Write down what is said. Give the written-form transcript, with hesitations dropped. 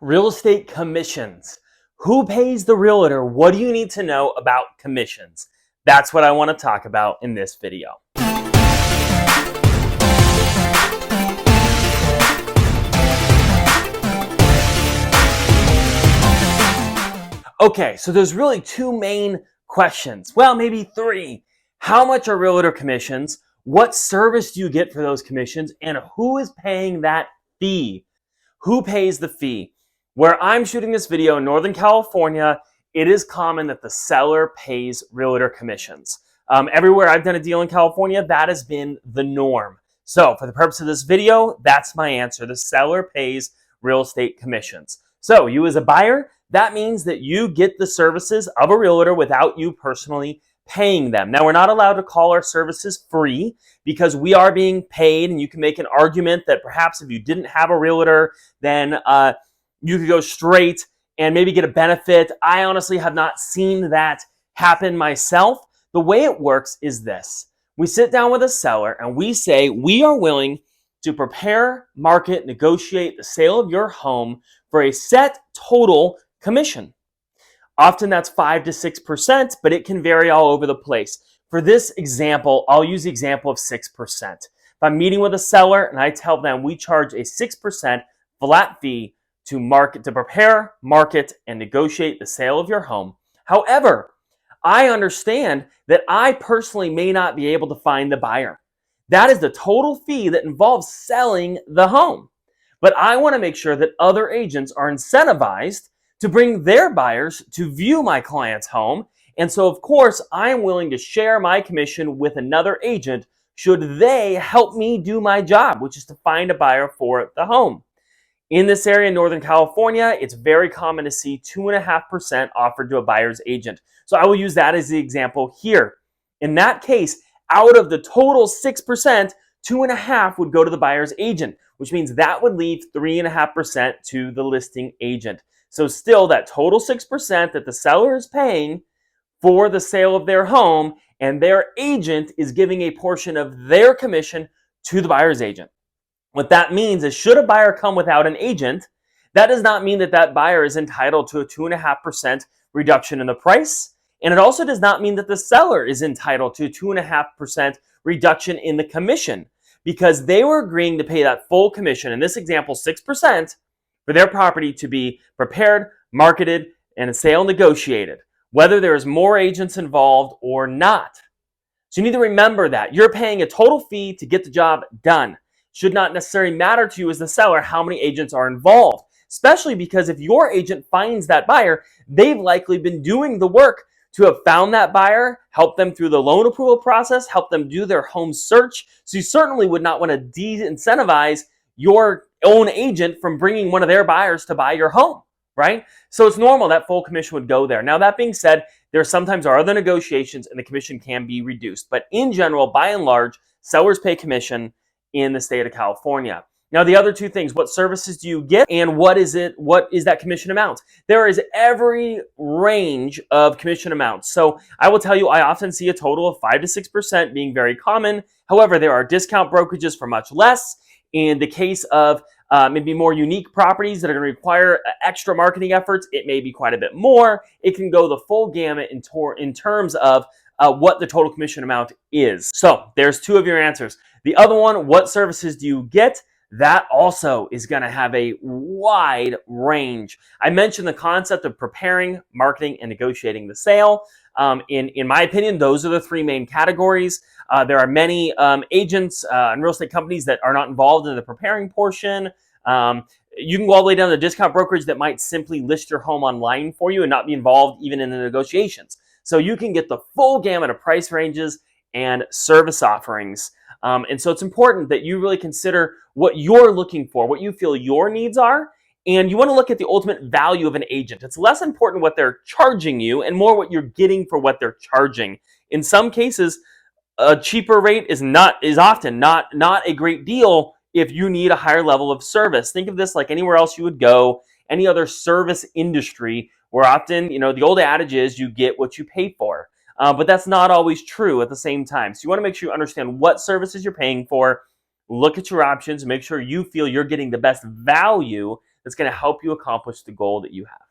Real estate commissions. Who pays the realtor? What do you need to know about commissions? That's what I want to talk about in this video. Okay, so there's really two main questions. Well, maybe three. How much are realtor commissions? What service do you get for those commissions? And who is paying that fee? Who pays the fee? Where I'm shooting this video in Northern California, it is common that the seller pays realtor commissions. Everywhere I've done a deal in California, that has been the norm. So for the purpose of this video, that's my answer. The seller pays real estate commissions. So you as a buyer, that means that you get the services of a realtor without you personally paying them. Now, we're not allowed to call our services free because we are being paid, and you can make an argument that perhaps if you didn't have a realtor, then you could go straight and maybe get a benefit. I honestly have not seen that happen myself. The way it works is this. We sit down with a seller and we say, we are willing to prepare, market, negotiate the sale of your home for a set total commission. Often that's 5 to 6%, but it can vary all over the place. For this example, I'll use the example of 6%. If I'm meeting with a seller and I tell them we charge a 6% flat fee to prepare, market, and negotiate the sale of your home. However, I understand that I personally may not be able to find the buyer. That is the total fee that involves selling the home. But I want to make sure that other agents are incentivized to bring their buyers to view my client's home. And so, of course, I'm willing to share my commission with another agent should they help me do my job, which is to find a buyer for the home. In this area in Northern California, it's very common to see 2.5% offered to a buyer's agent. So I will use that as the example here. In that case, out of the total 6%, 2.5% would go to the buyer's agent, which means that would leave 3.5% to the listing agent. So still that total 6% that the seller is paying for the sale of their home, and their agent is giving a portion of their commission to the buyer's agent. What that means is should a buyer come without an agent, that does not mean that that buyer is entitled to a 2.5% reduction in the price. And it also does not mean that the seller is entitled to a 2.5% reduction in the commission, because they were agreeing to pay that full commission, in this example 6%, for their property to be prepared, marketed, and a sale negotiated, whether there is more agents involved or not. So you need to remember that. You're paying a total fee to get the job done. Should not necessarily matter to you as the seller how many agents are involved, especially because if your agent finds that buyer, they've likely been doing the work to have found that buyer, help them through the loan approval process, help them do their home search. So you certainly would not want to de-incentivize your own agent from bringing one of their buyers to buy your home, right? So it's normal that full commission would go there. Now, that being said, there sometimes are other negotiations and the commission can be reduced. But in general, by and large, sellers pay commission in the state of California. Now, the other two things, what services do you get and what is that commission amount? There is every range of commission amounts. So I will tell you, I often see a total of 5 to 6% being very common. However, there are discount brokerages for much less. In the case of maybe more unique properties that are going to require extra marketing efforts, it may be quite a bit more. It can go the full gamut in terms of what the total commission amount is. So there's two of your answers. The other one, what services do you get? That also is going to have a wide range. I mentioned the concept of preparing, marketing, and negotiating the sale. In my opinion, those are the three main categories. There are many agents and real estate companies that are not involved in the preparing portion. You can go all the way down to the discount brokerage that might simply list your home online for you and not be involved even in the negotiations. So you can get the full gamut of price ranges and service offerings. And so it's important that you really consider what you're looking for, what you feel your needs are, and you want to look at the ultimate value of an agent. It's less important what they're charging you and more what you're getting for what they're charging. In some cases, a cheaper rate is often not a great deal if you need a higher level of service. Think of this like anywhere else you would go, any other service industry, where often, the old adage is you get what you pay for. But that's not always true at the same time. So you want to make sure you understand what services you're paying for, look at your options, make sure you feel you're getting the best value that's going to help you accomplish the goal that you have.